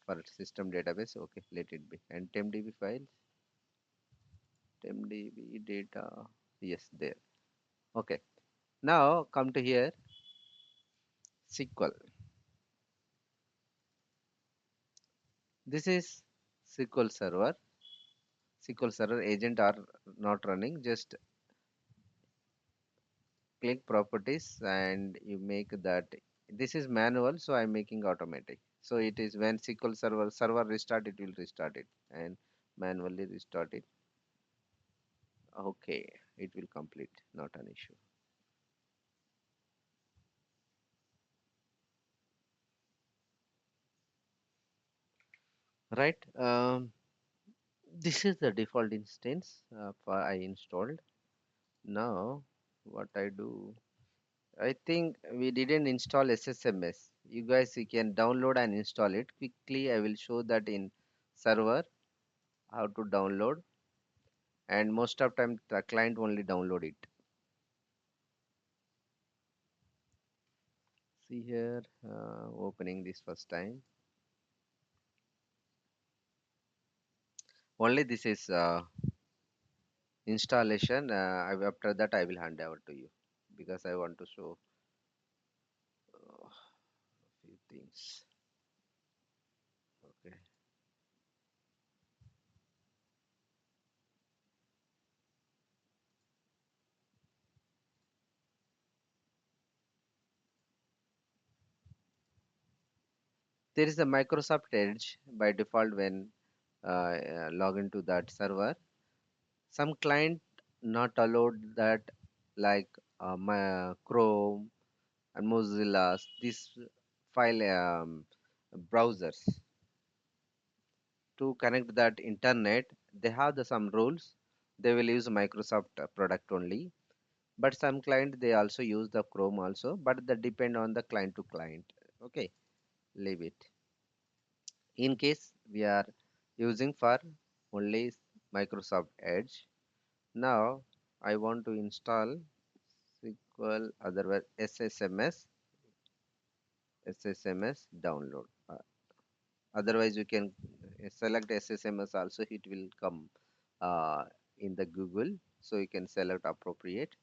for system database. Okay, let it be. And temdb files, temdb data. Yes, there. Okay. Now come to here, SQL. This is SQL Server. SQL Server agent are not running. Just click properties and you make that. This is manual, so I'm making automatic. So it is when SQL server restart, it will restart it, and manually restart it. Okay, it will complete, not an issue. Right. This is the default instance I installed. Now, what I do, I think we didn't install SSMS. You guys, you can download and install it quickly. I will show that in server how to download, and most of time the client only download it. See here, opening this first time. Only this is installation. After that, I will hand over to you because I want to show few things. Okay. There is a Microsoft Edge by default when log into that server. Some client not allowed that, like my Chrome and Mozilla, these file browsers to connect that internet. They have some rules. They will use Microsoft product only. But some client they also use the Chrome also, but that depend on the client to client. Okay, leave it. In case we are using for only Microsoft Edge. Now I want to install SQL, otherwise SSMS download. Otherwise you can select SSMS also, it will come uh, in the Google, so you can select appropriate.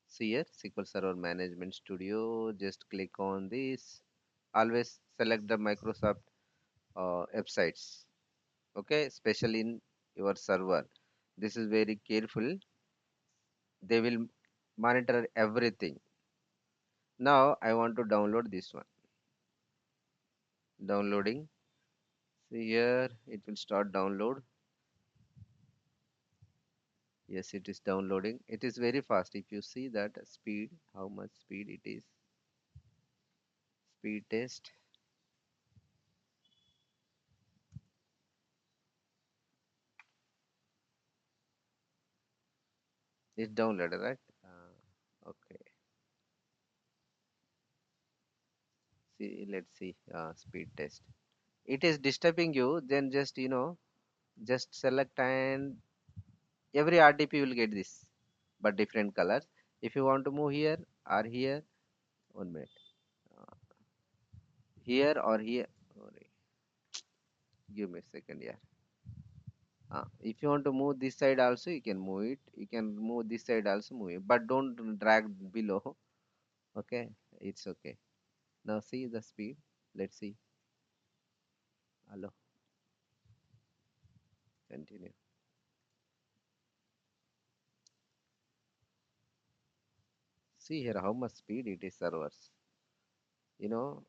See here, SQL Server Management Studio, just click on this. Always select the Microsoft websites, okay, especially in your server. This is very careful. They will monitor everything. Now I want to download this one. Downloading. See here, it will start download. Yes, it is downloading. It is very fast. If you see that speed, how much speed it is. Speed test. It's downloaded, right? Okay. See, let's see. Speed test. It is disturbing you. Then just just select, and every RDP will get this, but different colors. If you want to move here or here, 1 minute. Uh, Here or here. Sorry, give me a second. Yeah. If you want to move this side also, you can move it. You can move this side also, move it. But don't drag below. Okay, it's okay. Now see the speed. Let's see. Hello, continue. See here how much speed it is servers. You know,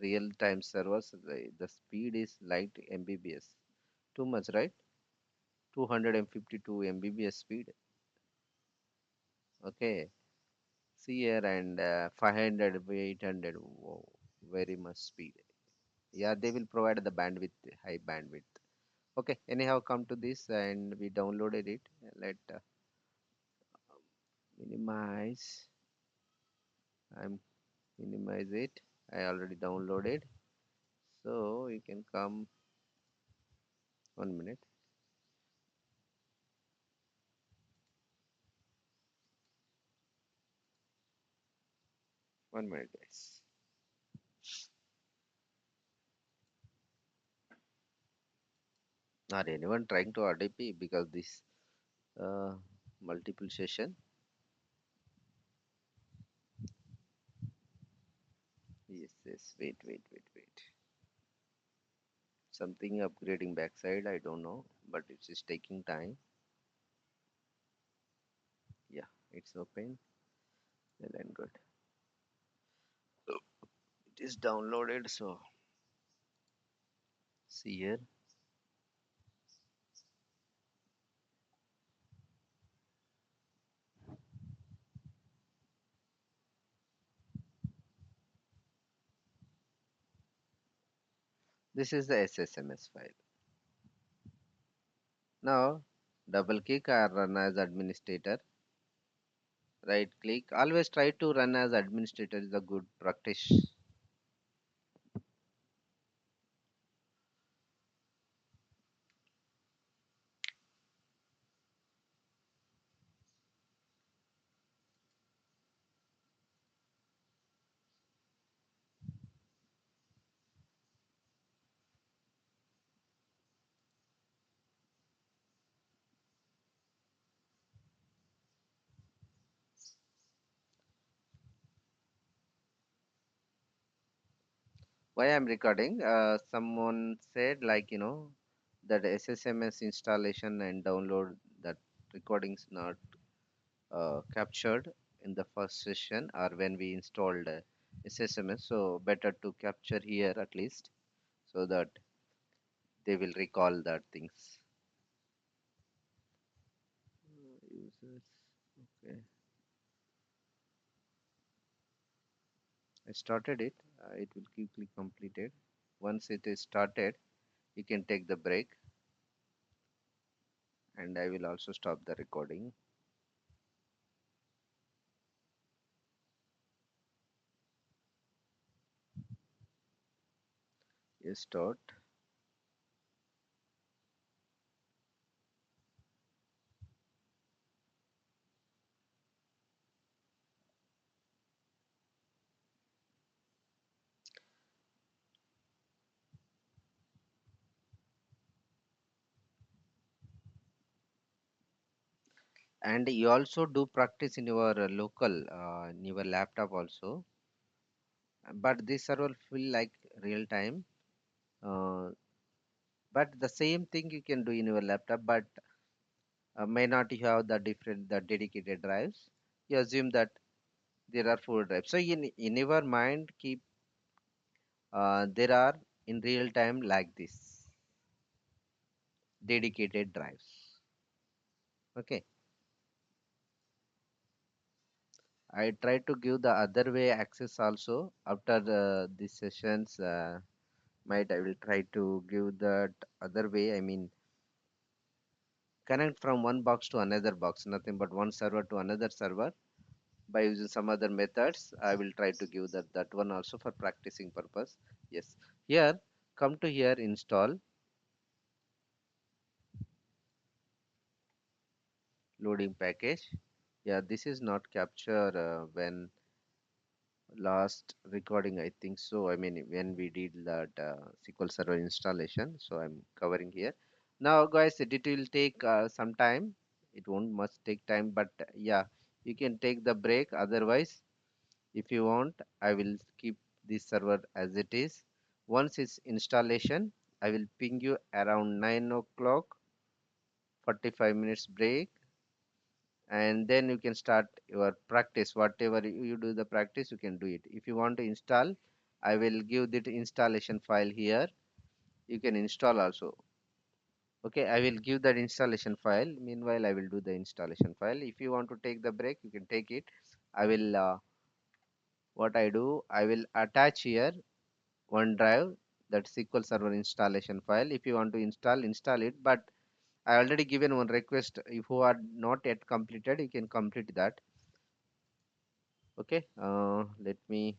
real-time servers, the speed is like Mbps. Too much, right? 252 Mbps speed. Okay. See here, and 500, 800. Whoa, very much speed. Yeah, they will provide the bandwidth, high bandwidth. Okay, anyhow, come to this and we downloaded it. Let minimize. I'm minimize it. I already downloaded. So you can come 1 minute. 1 minute, guys. Are anyone trying to RDP because this uh, multiple session? Yes, yes. Wait, wait, wait, wait. Something upgrading backside. I don't know, but it is taking time. Yeah, it's open. Well and good. It is downloaded. So see here. This is the SSMS file. Now double click or run as administrator. Right click. Always try to run as administrator is a good practice. Why I'm recording? Someone said like that SSMS installation and download that recordings not captured in the first session or when we installed SSMS. So better to capture here at least so that they will recall that things. Users. Okay, I started it. It will quickly completed. Once it is started, you can take the break, and I will also stop the recording. Yes, start. And you also do practice in your local in your laptop also, but this server feel like real time, uh, but the same thing you can do in your laptop, but may not have the different the dedicated drives. You assume that there are four drives, so in your mind keep there are in real time like this dedicated drives. Okay, I try to give the other way access also after these sessions. Might I will try to give that other way. I mean, connect from one box to another box, nothing but one server to another server by using some other methods. I will try to give that one also for practicing purpose. Yes, here come to here install loading package. Yeah, this is not capture when last recording I think so. I mean when we did that SQL Server installation. So I'm covering here. Now guys, it will take some time. It won't much take time, but yeah, you can take the break. Otherwise, if you want, I will keep this server as it is. Once it's installation, I will ping you around 9 o'clock, 45 minutes break, and then you can start your practice. Whatever you do the practice, you can do it. If you want to install, I will give the installation file here. You can install also. Okay, I will give that installation file. Meanwhile, I will do the installation file. If you want to take the break, you can take it. I will what I do, I will attach here OneDrive, that SQL Server installation file. If you want to install it. But I already given one request. If you are not yet completed, you can complete that. Okay, let me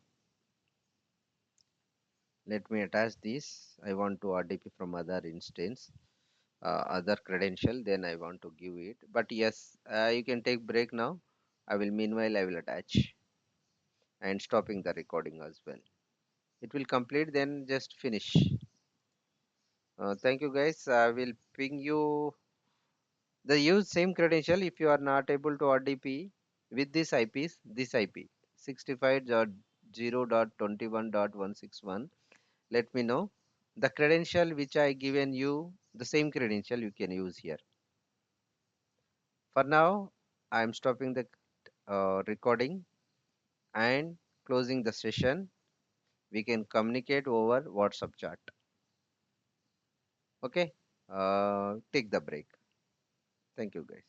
attach this. I want to RDP from other instance, other credential, then I want to give it. But yes, you can take break now. I will meanwhile I will attach and stopping the recording as well. It will complete, then just finish. Thank you guys. I will ping you the use same credential if you are not able to RDP with this IP 65.0.21.161. Let me know the credential which I given you, the same credential you can use here. For now, I am stopping the recording and closing the session. We can communicate over WhatsApp chat. Okay, take the break. Thank you guys.